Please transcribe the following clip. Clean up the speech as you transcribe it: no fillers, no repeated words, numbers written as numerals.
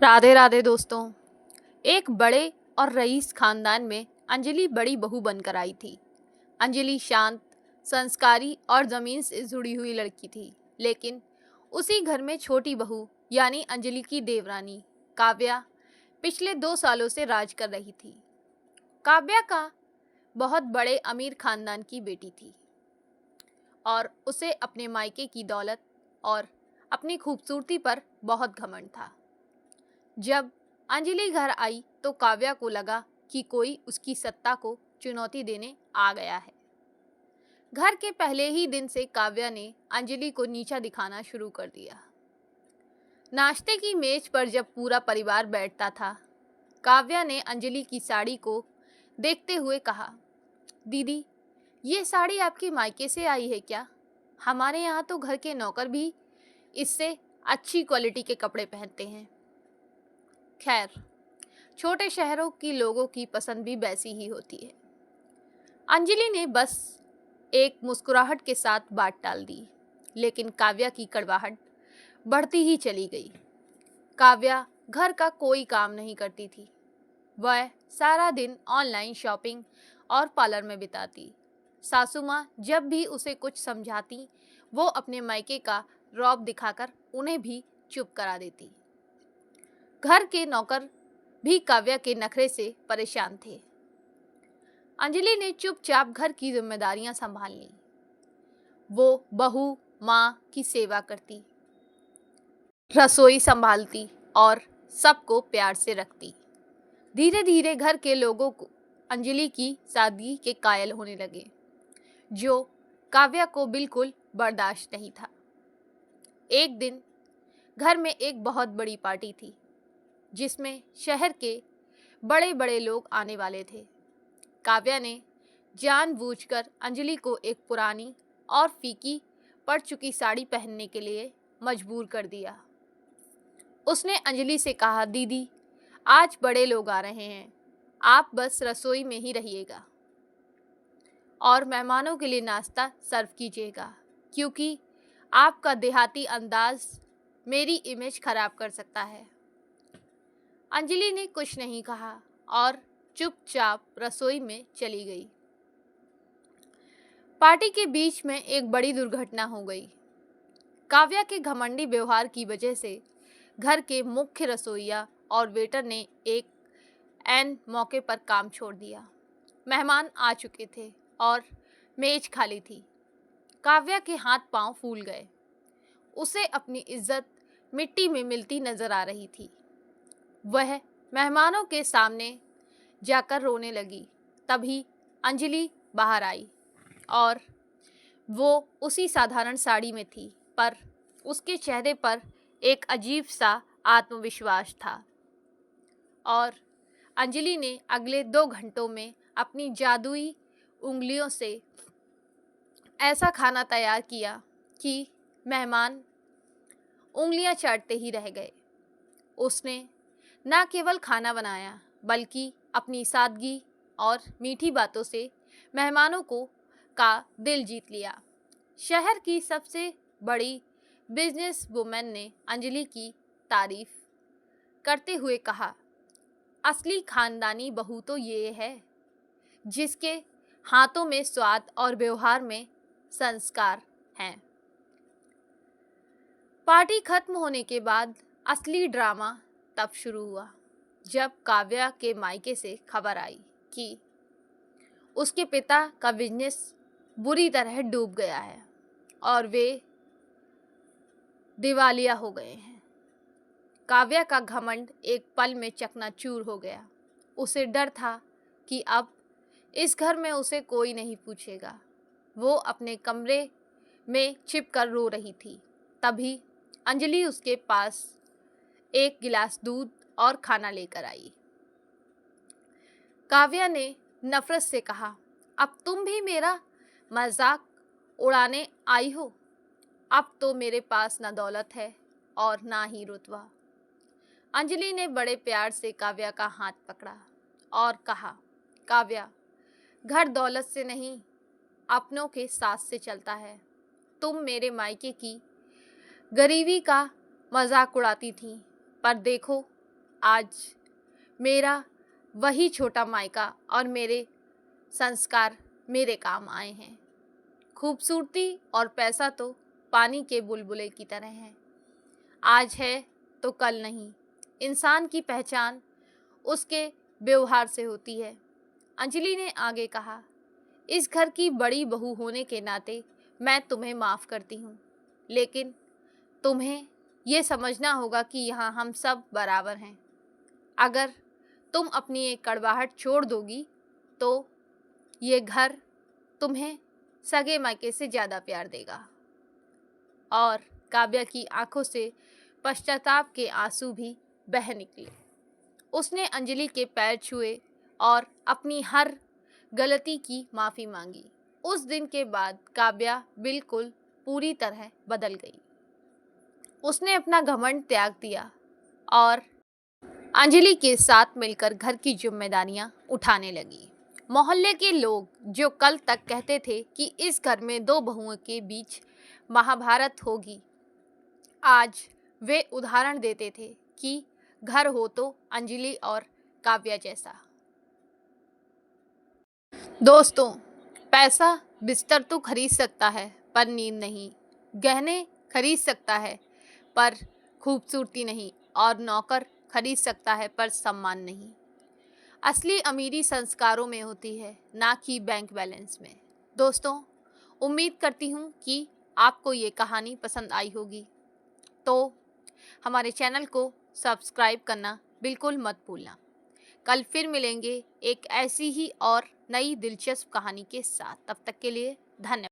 राधे राधे दोस्तों। एक बड़े और रईस खानदान में अंजलि बड़ी बहू बनकर आई थी। अंजलि शांत, संस्कारी और जमीन से जुड़ी हुई लड़की थी। लेकिन उसी घर में छोटी बहू यानी अंजलि की देवरानी काव्या पिछले 2 सालों से राज कर रही थी। काव्या का बहुत बड़े अमीर खानदान की बेटी थी और उसे अपने मायके की दौलत और अपनी खूबसूरती पर बहुत घमंड था। जब अंजलि घर आई तो काव्या को लगा कि कोई उसकी सत्ता को चुनौती देने आ गया है। घर के पहले ही दिन से काव्या ने अंजलि को नीचा दिखाना शुरू कर दिया। नाश्ते की मेज पर जब पूरा परिवार बैठता था, काव्या ने अंजलि की साड़ी को देखते हुए कहा, दीदी, ये साड़ी आपके मायके से आई है क्या? हमारे यहाँ तो घर के नौकर भी इससे अच्छी क्वालिटी के कपड़े पहनते हैं। खैर, छोटे शहरों की लोगों की पसंद भी वैसी ही होती है। अंजलि ने बस एक मुस्कुराहट के साथ बात टाल दी, लेकिन काव्या की कड़वाहट बढ़ती ही चली गई। काव्या घर का कोई काम नहीं करती थी। वह सारा दिन ऑनलाइन शॉपिंग और पार्लर में बिताती। सासू माँ जब भी उसे कुछ समझाती, वो अपने मायके का रौब दिखाकर उन्हें भी चुप करा देती। घर के नौकर भी काव्या के नखरे से परेशान थे। अंजलि ने चुपचाप घर की जिम्मेदारियां संभाल ली। वो बहू माँ की सेवा करती, रसोई संभालती और सबको प्यार से रखती। धीरे धीरे घर के लोगों को अंजलि की सादगी के कायल होने लगे, जो काव्या को बिल्कुल बर्दाश्त नहीं था। एक दिन घर में एक बहुत बड़ी पार्टी थी, जिसमें शहर के बड़े बड़े लोग आने वाले थे। काव्या ने जानबूझकर अंजलि को एक पुरानी और फीकी पड़ चुकी साड़ी पहनने के लिए मजबूर कर दिया। उसने अंजलि से कहा, दीदी, आज बड़े लोग आ रहे हैं, आप बस रसोई में ही रहिएगा और मेहमानों के लिए नाश्ता सर्व कीजिएगा, क्योंकि आपका देहाती अंदाज मेरी इमेज खराब कर सकता है। अंजलि ने कुछ नहीं कहा और चुपचाप रसोई में चली गई। पार्टी के बीच में एक बड़ी दुर्घटना हो गई। काव्या के घमंडी व्यवहार की वजह से घर के मुख्य रसोइया और वेटर ने एक ऐन मौके पर काम छोड़ दिया। मेहमान आ चुके थे और मेज खाली थी। काव्या के हाथ पांव फूल गए। उसे अपनी इज्जत मिट्टी में मिलती नजर आ रही थी। वह मेहमानों के सामने जाकर रोने लगी। तभी अंजलि बाहर आई और वो उसी साधारण साड़ी में थी, पर उसके चेहरे पर एक अजीब सा आत्मविश्वास था। और अंजलि ने अगले 2 घंटों में अपनी जादुई उंगलियों से ऐसा खाना तैयार किया कि मेहमान उंगलियां चाटते ही रह गए। उसने न केवल खाना बनाया, बल्कि अपनी सादगी और मीठी बातों से मेहमानों का दिल जीत लिया। शहर की सबसे बड़ी बिजनेस वुमेन ने अंजलि की तारीफ करते हुए कहा, असली खानदानी बहू तो ये है जिसके हाथों में स्वाद और व्यवहार में संस्कार हैं। पार्टी खत्म होने के बाद असली ड्रामा तब शुरू हुआ, जब काव्या के मायके से खबर आई कि उसके पिता का बिजनेस बुरी तरह डूब गया है और वे दिवालिया हो गए हैं। काव्या का घमंड एक पल में चकनाचूर हो गया। उसे डर था कि अब इस घर में उसे कोई नहीं पूछेगा। वो अपने कमरे में छिपकर रो रही थी। तभी अंजलि उसके पास एक गिलास दूध और खाना लेकर आई। काव्या ने नफरत से कहा, अब तुम भी मेरा मजाक उड़ाने आई हो? अब तो मेरे पास ना दौलत है और ना ही रुतबा। अंजलि ने बड़े प्यार से काव्या का हाथ पकड़ा और कहा, काव्या, घर दौलत से नहीं, अपनों के साथ से चलता है। तुम मेरे मायके की गरीबी का मजाक उड़ाती थी, पर देखो आज मेरा वही छोटा मायका और मेरे संस्कार मेरे काम आए हैं। खूबसूरती और पैसा तो पानी के बुलबुले की तरह हैं, आज है तो कल नहीं। इंसान की पहचान उसके व्यवहार से होती है। अंजलि ने आगे कहा, इस घर की बड़ी बहू होने के नाते मैं तुम्हें माफ़ करती हूँ, लेकिन तुम्हें ये समझना होगा कि यहाँ हम सब बराबर हैं। अगर तुम अपनी एक कड़वाहट छोड़ दोगी तो ये घर तुम्हें सगे मायके से ज़्यादा प्यार देगा। और काव्या की आंखों से पश्चाताप के आंसू भी बह निकले। उसने अंजलि के पैर छुए और अपनी हर गलती की माफ़ी मांगी। उस दिन के बाद काव्या बिल्कुल पूरी तरह बदल गई। उसने अपना घमंड त्याग दिया और अंजलि के साथ मिलकर घर की जिम्मेदारियां उठाने लगी। मोहल्ले के लोग जो कल तक कहते थे कि इस घर में दो बहुओं के बीच महाभारत होगी, आज वे उदाहरण देते थे कि घर हो तो अंजलि और काव्या जैसा। दोस्तों, पैसा बिस्तर तो खरीद सकता है पर नींद नहीं, गहने खरीद सकता है पर खूबसूरती नहीं, और नौकर खरीद सकता है पर सम्मान नहीं। असली अमीरी संस्कारों में होती है, ना कि बैंक बैलेंस में। दोस्तों, उम्मीद करती हूँ कि आपको ये कहानी पसंद आई होगी, तो हमारे चैनल को सब्सक्राइब करना बिल्कुल मत भूलना। कल फिर मिलेंगे एक ऐसी ही और नई दिलचस्प कहानी के साथ। तब तक के लिए धन्यवाद।